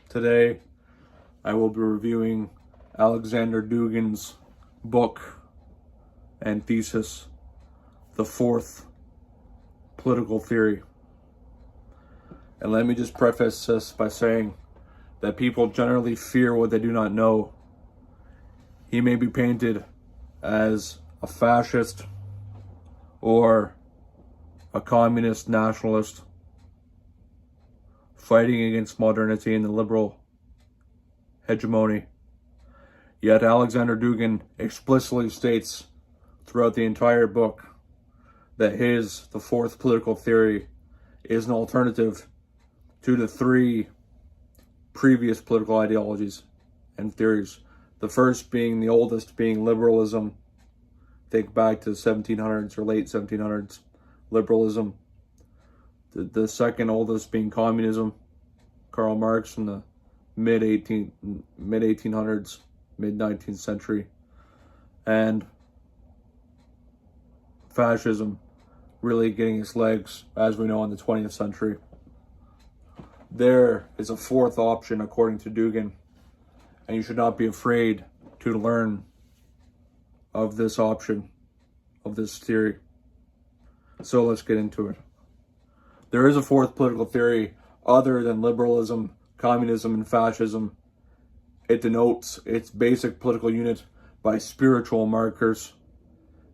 Today, I will be reviewing Alexander Dugin's book and thesis, The Fourth Political Theory. And let me just preface this by saying that people generally fear what they do not know. He may be painted as a fascist or a communist nationalist fighting against modernity and the liberal hegemony. Yet Alexander Dugin explicitly states throughout the entire book that the fourth political theory, is an alternative to the three previous political ideologies and theories. The first being, the oldest, being liberalism. Think back to the 1700s or late 1700s, liberalism. The second oldest being communism, Karl Marx in the mid 1800s, mid 19th century, and fascism really getting its legs, as we know, in the 20th century. There is a fourth option according to Dugin, and you should not be afraid to learn of this option, of this theory. So let's get into it. There is a fourth political theory other than liberalism, communism, and fascism. It denotes its basic political unit by spiritual markers,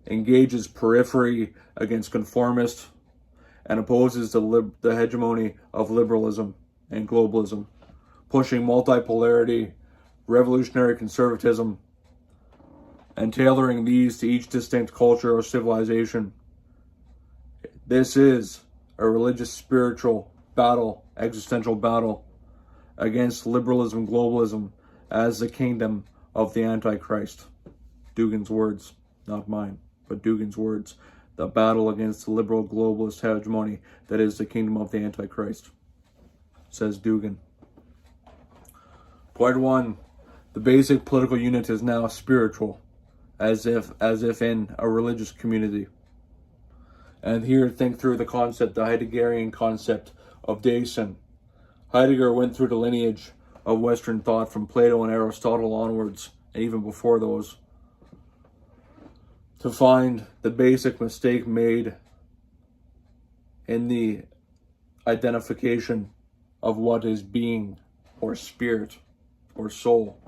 engages periphery against conformist, and opposes the hegemony of liberalism and globalism, pushing multipolarity, revolutionary conservatism, and tailoring these to each distinct culture or civilization. This is a religious, spiritual battle, existential battle against liberalism, globalism as the kingdom of the Antichrist. Dugin's words, not mine, but Dugin's words. The battle against the liberal globalist hegemony that is the kingdom of the Antichrist, says Dugin. Point 1. The basic political unit is now spiritual, as if in a religious community. And here, think through the concept, the Heideggerian concept of Dasein. Heidegger went through the lineage of Western thought from Plato and Aristotle onwards, and even before those, to find the basic mistake made in the identification of what is being, or spirit, or soul.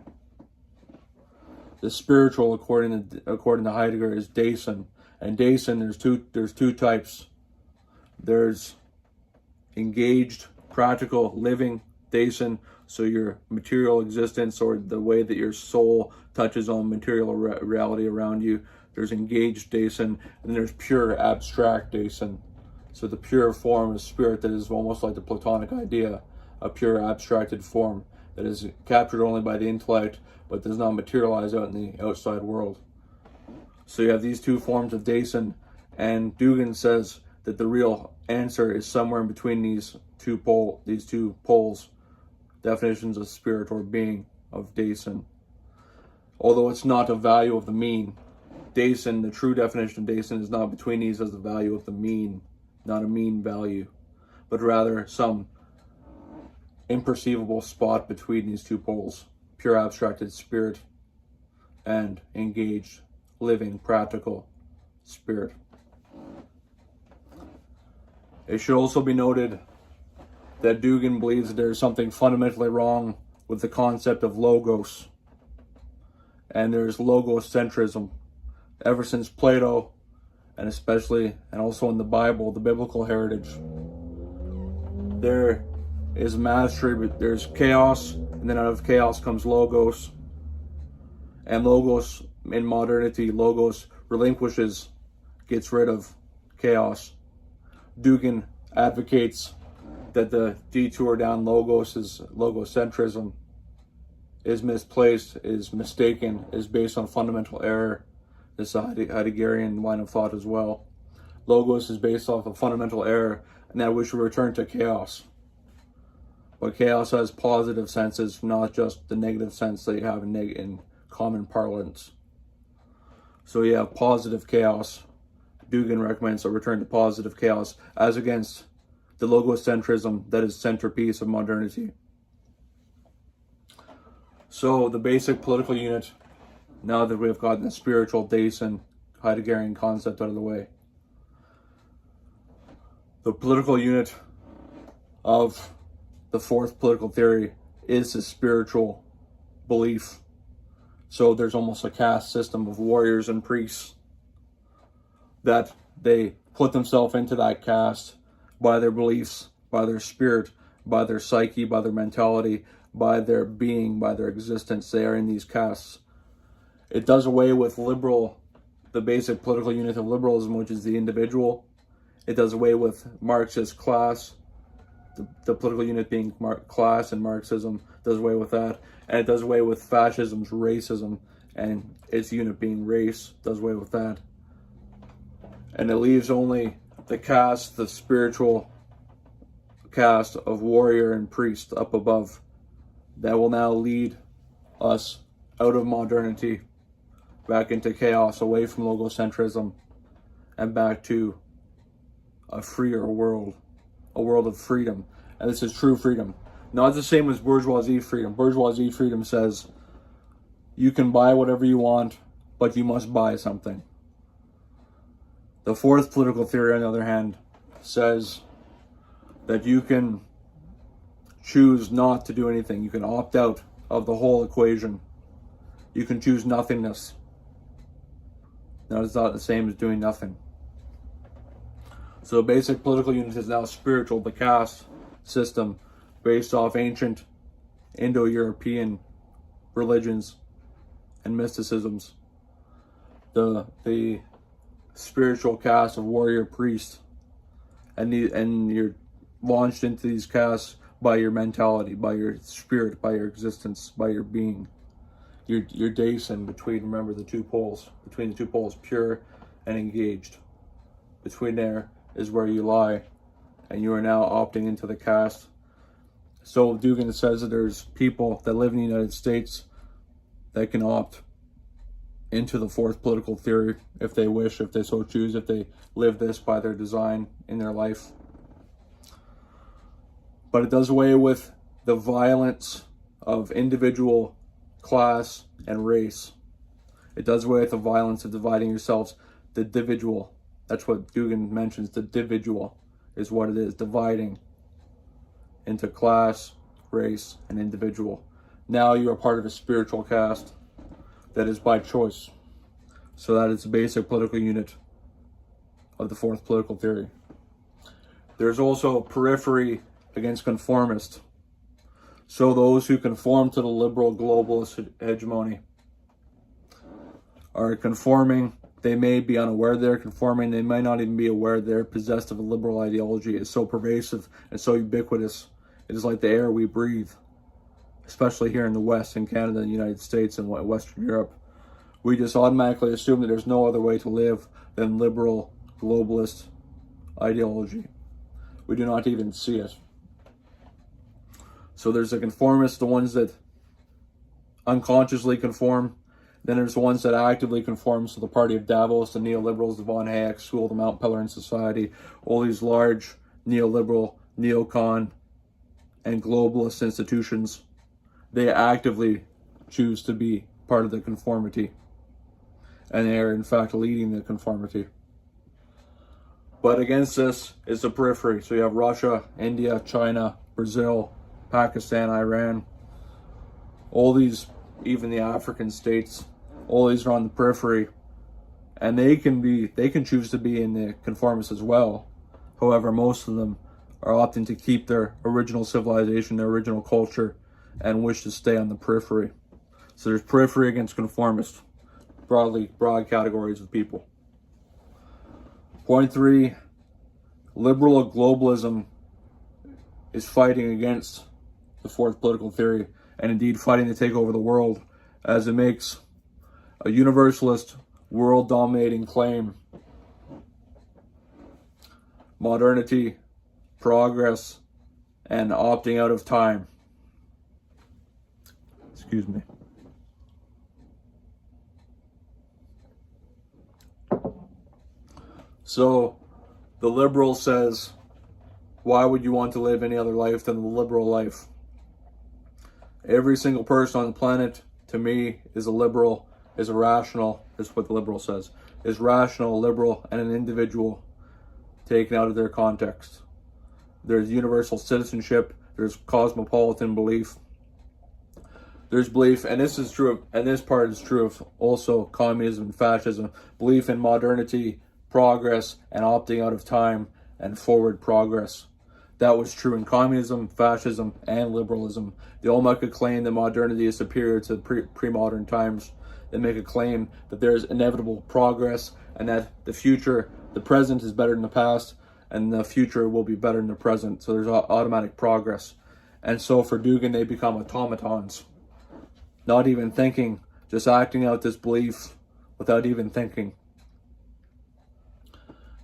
The spiritual, according to Heidegger, is Dasein. And Dasein, there's two types. There's engaged, practical, living Dasein, so your material existence or the way that your soul touches on material reality around you. There's engaged Dasein, and there's pure abstract Dasein. So the pure form is spirit that is almost like the Platonic idea, a pure abstracted form that is captured only by the intellect, but does not materialize out in the outside world. So you have these two forms of Dasein, and Dugin says that the real answer is somewhere in between these two poles, definitions of spirit or being of Dasein. Although it's not a value of the mean, Dasein, the true definition of Dasein, is not between these as the value of the mean, not a mean value, but rather some imperceivable spot between these two poles, pure abstracted spirit and engaged, living, practical spirit. It should also be noted that Dugin believes that there is something fundamentally wrong with the concept of logos, and there's logocentrism. Ever since Plato, and also in the Bible, the biblical heritage, there is mastery, but there's chaos, and then out of chaos comes logos. And logos, in modernity, logos relinquishes, gets rid of chaos. Dugin advocates that the detour down logocentrism is misplaced, is mistaken, is based on fundamental error. This is a Heideggerian line of thought as well. Logos is based off of fundamental error, and that we should return to chaos. But chaos has positive senses, not just the negative sense that you have in common parlance. So you have positive chaos. Dugin recommends a return to positive chaos as against the logocentrism that is centerpiece of modernity. So the basic political unit, now that we've gotten the spiritual Dasein Heideggerian concept out of the way, the political unit of the fourth political theory is the spiritual belief. So there's almost a caste system of warriors and priests that they put themselves into that caste by their beliefs, by their spirit, by their psyche, by their mentality, by their being, by their existence. They are in these castes. It does away with the basic political unit of liberalism, which is the individual. It does away with Marxist class, the political unit being class, and Marxism does away with that. And it does away with fascism's racism, and its unit being race does away with that. And it leaves only the caste, the spiritual caste of warrior and priest up above, that will now lead us out of modernity, back into chaos, away from logocentrism, and back to a freer world, a world of freedom. And this is true freedom. Not the same as bourgeoisie freedom. Bourgeoisie freedom says you can buy whatever you want, but you must buy something. The fourth political theory, on the other hand, says that you can choose not to do anything. You can opt out of the whole equation. You can choose nothingness. Now, it's not the same as doing nothing. So the basic political unit is now spiritual, the caste system based off ancient Indo-European religions and mysticisms. The spiritual caste of warrior priest, and you're launched into these castes by your mentality, by your spirit, by your existence, by your being. Your Dasein between, remember, the two poles, pure and engaged. Between there is where you lie, and you are now opting into the caste. So Dugin says that there's people that live in the United States that can opt into the fourth political theory if they wish, if they so choose, if they live this by their design in their life. But it does away with the violence of individual, class, and race. It does away with the violence of dividing yourselves, the individual. That's what Dugin mentions, the individual is what it is, dividing into class, race, and individual. Now you are part of a spiritual caste that is by choice. So that is the basic political unit of the fourth political theory. There's also periphery against conformist. So those who conform to the liberal globalist hegemony are conforming. They may be unaware they're conforming. They might not even be aware they're possessed of a liberal ideology. It's so pervasive and so ubiquitous. It is like the air we breathe, especially here in the West, in Canada, and the United States, and Western Europe. We just automatically assume that there's no other way to live than liberal globalist ideology. We do not even see it. So there's the conformists, the ones that unconsciously conform. Then there's the ones that actively conform. So the party of Davos, the neoliberals, the Von Hayek School, the Mount Pelerin Society, all these large neoliberal, neocon, and globalist institutions, they actively choose to be part of the conformity. And they are in fact leading the conformity. But against this is the periphery. So you have Russia, India, China, Brazil, Pakistan, Iran, all these, even the African states, all these are on the periphery, and they can choose to be in the conformists as well. However, most of them are opting to keep their original civilization, their original culture, and wish to stay on the periphery. So there's periphery against conformist, broad categories of people. Point 3, liberal globalism is fighting against the fourth political theory, and indeed fighting to take over the world, as it makes a universalist, world-dominating claim. Modernity, progress, and opting out of time. Excuse me. So, the liberal says, why would you want to live any other life than the liberal life? Every single person on the planet, to me, is a liberal, is a rational, is what the liberal says, is rational, liberal, and an individual taken out of their context. There's universal citizenship, there's cosmopolitan belief, there's belief, and this is true, and this part is true of also communism and fascism, belief in modernity, progress, and opting out of time and forward progress. That was true in communism, fascism, and liberalism. They all make a claim that modernity is superior to pre-modern times. They make a claim that there is inevitable progress and that the present is better than the past, and the future will be better than the present. So there's automatic progress. And so for Dugin, they become automatons. Not even thinking, just acting out this belief without even thinking.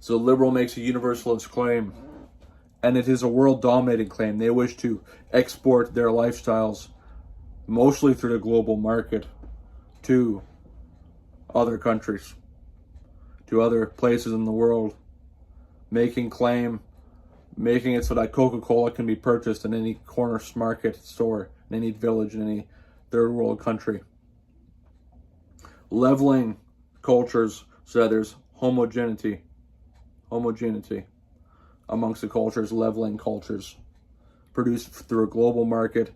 So liberal makes a universalist claim, and it is a world-dominating claim. They wish to export their lifestyles, mostly through the global market, to other countries, to other places in the world, making it so that Coca-Cola can be purchased in any corner market store, in any village, in any third world country. Leveling cultures so that there's homogeneity amongst the cultures, leveling cultures, produced through a global market,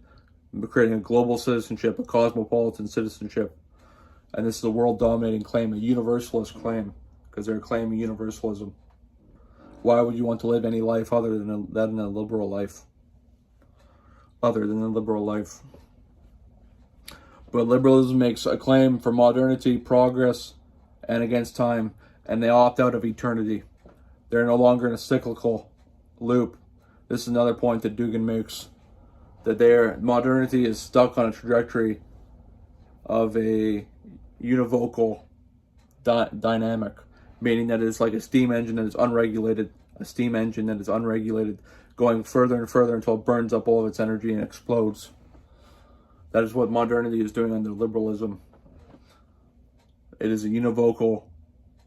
creating a global citizenship, a cosmopolitan citizenship. And this is a world-dominating claim, a universalist claim, because they're claiming universalism. Why would you want to live any life other than a liberal life? Other than a liberal life. But liberalism makes a claim for modernity, progress, and against time, and they opt out of eternity. They're no longer in a cyclical loop. This is another point that Dugin makes, that their modernity is stuck on a trajectory of a univocal dynamic, meaning that it's like a steam engine that is unregulated, going further and further until it burns up all of its energy and explodes. That is what modernity is doing under liberalism. It is a univocal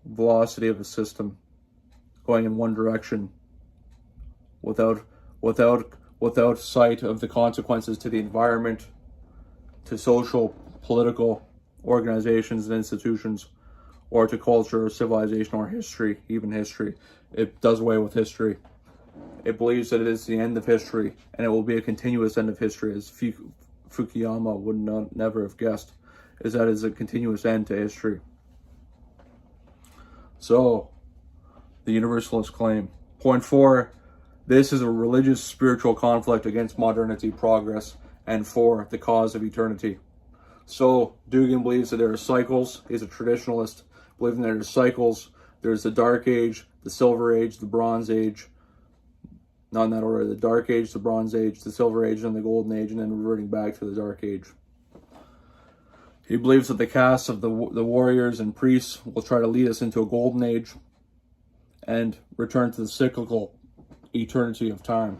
velocity of a system going in one direction without sight of the consequences to the environment, to social, political organizations and institutions, or to culture or civilization or history, even history. It does away with history. It believes that it is the end of history, and it will be a continuous end of history, as Fukuyama would never have guessed, is that it is a continuous end to history. So, the universalist claim. Point 4, this is a religious spiritual conflict against modernity, progress, and for the cause of eternity. So, Dugin believes that there are cycles. He's a traditionalist, believing that there are cycles. There's the Dark Age, the Silver Age, the Bronze Age. Not in that order. The Dark Age, the Bronze Age, the Silver Age, and the Golden Age, and then reverting back to the Dark Age. He believes that the castes of the warriors and priests will try to lead us into a Golden Age and return to the cyclical eternity of time.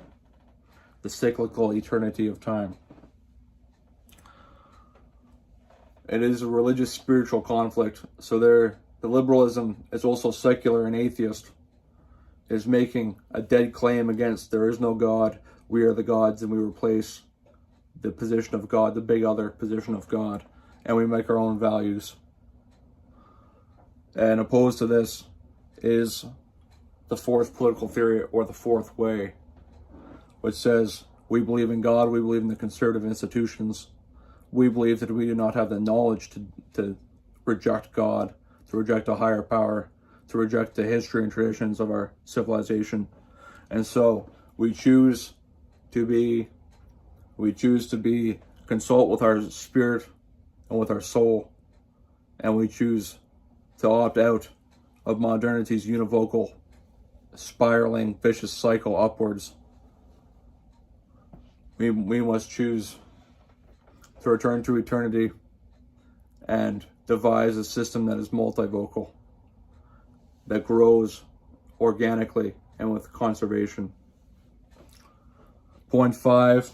The cyclical eternity of time. It is a religious spiritual conflict. So the liberalism is also secular and atheist, is making a dead claim against there is no God, we are the gods, and we replace the position of God, the big other position of God, and we make our own values. And opposed to this is the fourth political theory, or the fourth way, which says we believe in God, we believe in the conservative institutions, we believe that we do not have the knowledge to reject God, to reject a higher power, to reject the history and traditions of our civilization. And so we choose to consult with our spirit and with our soul, and we choose to opt out of modernity's univocal, spiraling, vicious cycle upwards. We must choose to return to eternity and devise a system that is multivocal, that grows organically and with conservation. Point 5,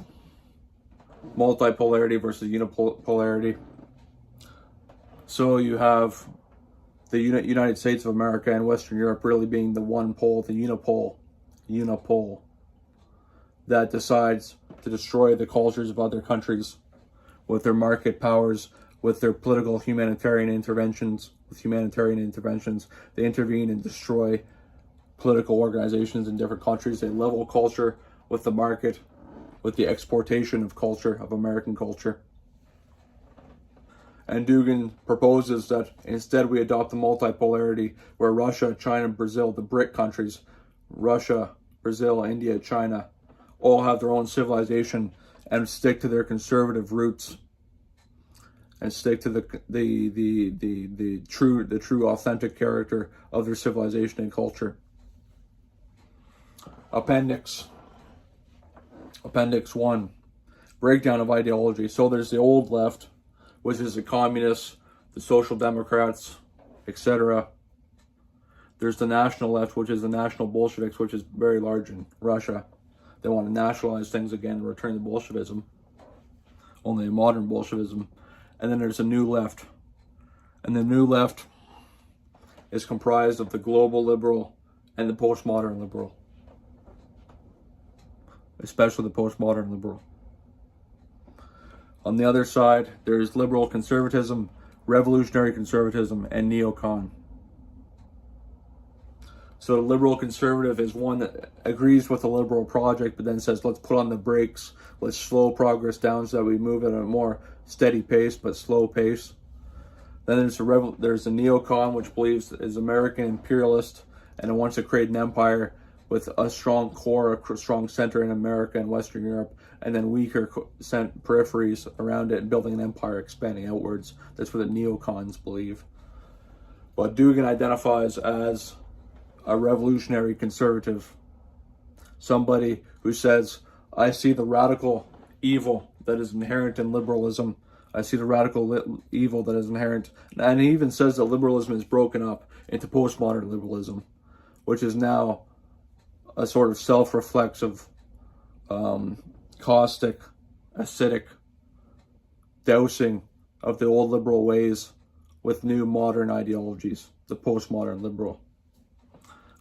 multipolarity versus unipolarity. So you have the United States of America and Western Europe really being the one pole, the unipole, that decides to destroy the cultures of other countries with their market powers, with their political humanitarian interventions. They intervene and destroy political organizations in different countries. They level culture with the market, with the exportation of culture, of American culture. And Dugin proposes that instead we adopt the multipolarity where Russia, China, Brazil, the BRIC countries, Russia, Brazil, India, China, all have their own civilization and stick to their conservative roots and stick to the true authentic character of their civilization and culture. Appendix 1, breakdown of ideology. So there's the old left, which is the communists, the social democrats, etc. There's the national left, which is the national Bolsheviks, which is very large in Russia. They want to nationalize things again and return to Bolshevism, only a modern Bolshevism. And then there's a new left. And the new left is comprised of the global liberal and the postmodern liberal, especially the postmodern liberal. On the other side, there's liberal conservatism, revolutionary conservatism, and neocon. So the liberal conservative is one that agrees with the liberal project, but then says, let's put on the brakes, let's slow progress down so that we move at a more steady pace, but slow pace. Then there's the neocon, which believes is American imperialist, and it wants to create an empire with a strong core, a strong center in America and Western Europe, and then weaker peripheries around it, building an empire, expanding outwards. That's what the neocons believe. But Dugin identifies as a revolutionary conservative, somebody who says, I see the radical evil that is inherent in liberalism. I see the radical evil that is inherent. And he even says that liberalism is broken up into postmodern liberalism, which is now a sort of self-reflexive, caustic, acidic dousing of the old liberal ways with new modern ideologies, the postmodern liberal.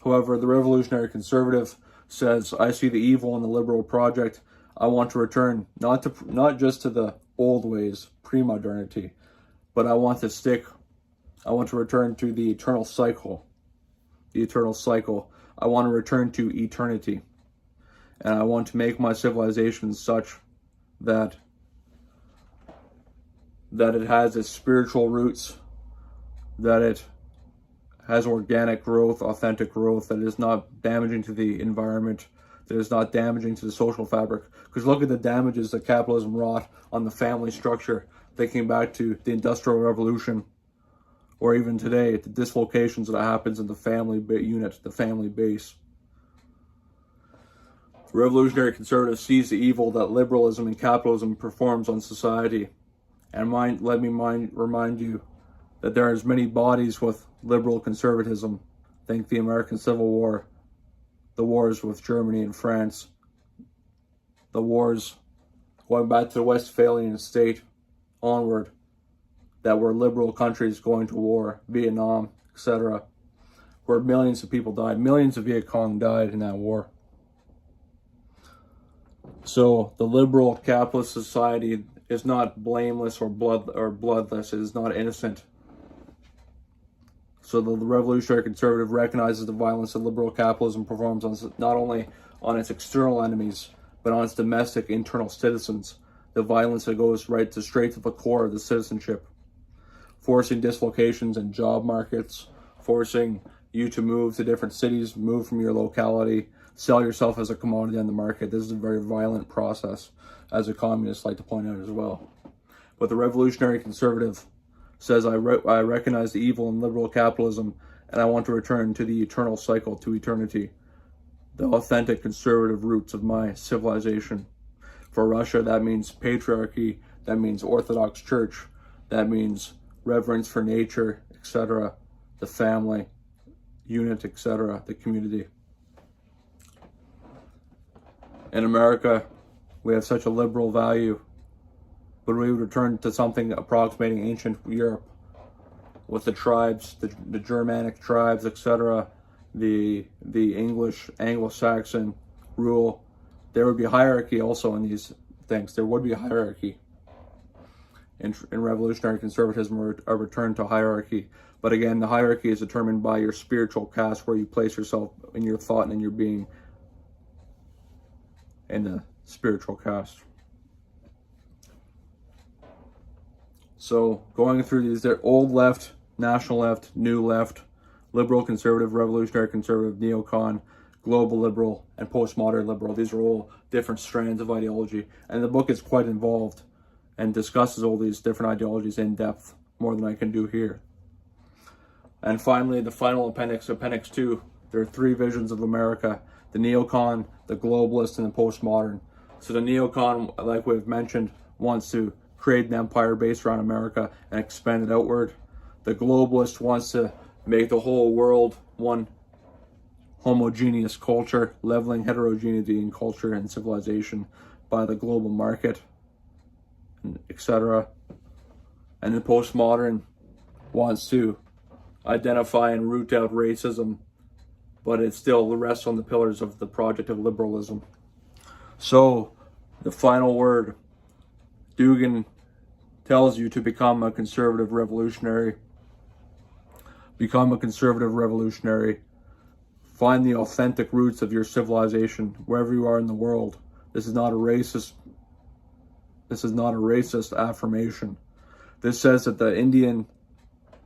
However, the revolutionary conservative says, I see the evil in the liberal project. I want to return not just to the old ways, pre-modernity, but I want to return to the eternal cycle. I want to return to eternity. And I want to make my civilization such that it has its spiritual roots, that it has organic growth, authentic growth, that is not damaging to the environment, that is not damaging to the social fabric. Because look at the damages that capitalism wrought on the family structure, thinking back to the Industrial Revolution, or even today, the dislocations that happens in the family unit, the family base. The revolutionary conservative sees the evil that liberalism and capitalism performs on society. And let me remind you that there is many bodies with liberal conservatism. Think the American Civil War, the wars with Germany and France, the wars going back to the Westphalian state onward, that were liberal countries going to war, Vietnam, etc., where millions of people died. Millions of Viet Cong died in that war. So the liberal capitalist society is not blameless or bloodless. It is not innocent. So the revolutionary conservative recognizes the violence that liberal capitalism performs on not only on its external enemies, but on its domestic internal citizens. The violence that goes straight to the core of the citizenship, forcing dislocations in job markets, forcing you to move to different cities, move from your locality, sell yourself as a commodity on the market. This is a very violent process, as a communist like to point out as well. But the revolutionary conservative says, I recognize the evil in liberal capitalism, and I want to return to the eternal cycle, to eternity, the authentic conservative roots of my civilization. For Russia, that means patriarchy, that means Orthodox Church, that means reverence for nature, etc., the family unit, etc., the community. In America, we have such a liberal value, but we would return to something approximating ancient Europe, with the tribes, the Germanic tribes, etc., the English, Anglo-Saxon rule. There would be hierarchy also in these things. There would be hierarchy. in revolutionary conservatism or a return to hierarchy. But again, the hierarchy is determined by your spiritual caste, where you place yourself in your thought and in your being in the spiritual caste. So going through these, they're old left, national left, new left, liberal conservative, revolutionary conservative, neocon, global liberal, and postmodern liberal. These are all different strands of ideology. And the book is quite involved and discusses all these different ideologies in depth, more than I can do here. And finally, the final appendix, Appendix 2, there are 3 visions of America: the neocon, the globalist, and the postmodern. So the neocon, like we've mentioned, wants to create an empire based around America and expand it outward. The globalist wants to make the whole world one homogeneous culture, leveling heterogeneity in culture and civilization by the global market, etc. And the postmodern wants to identify and root out racism, but it still rests on the pillars of the project of liberalism. So, the final word, Dugin tells you to become a conservative revolutionary. Become a conservative revolutionary. Find the authentic roots of your civilization wherever you are in the world. This is not a racist affirmation. This says that the Indian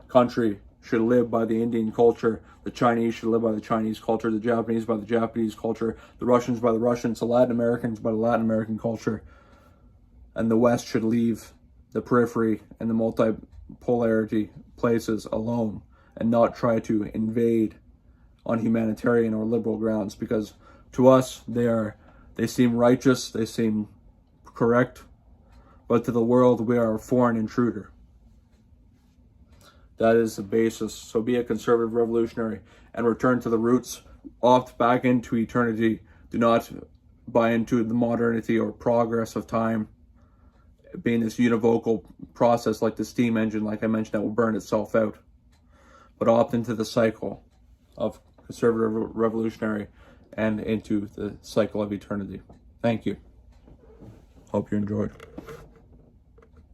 country should live by the Indian culture, the Chinese should live by the Chinese culture, the Japanese by the Japanese culture, the Russians by the Russians, the Latin Americans by the Latin American culture, and the West should leave the periphery and the multipolarity places alone and not try to invade on humanitarian or liberal grounds, because to us they seem righteous, they seem correct, but to the world we are a foreign intruder. That is the basis. So be a conservative revolutionary and return to the roots. Opt back into eternity. Do not buy into the modernity or progress of time being this univocal process like the steam engine, like I mentioned, that will burn itself out. But opt into the cycle of conservative revolutionary and into the cycle of eternity. Thank you. Hope you enjoyed.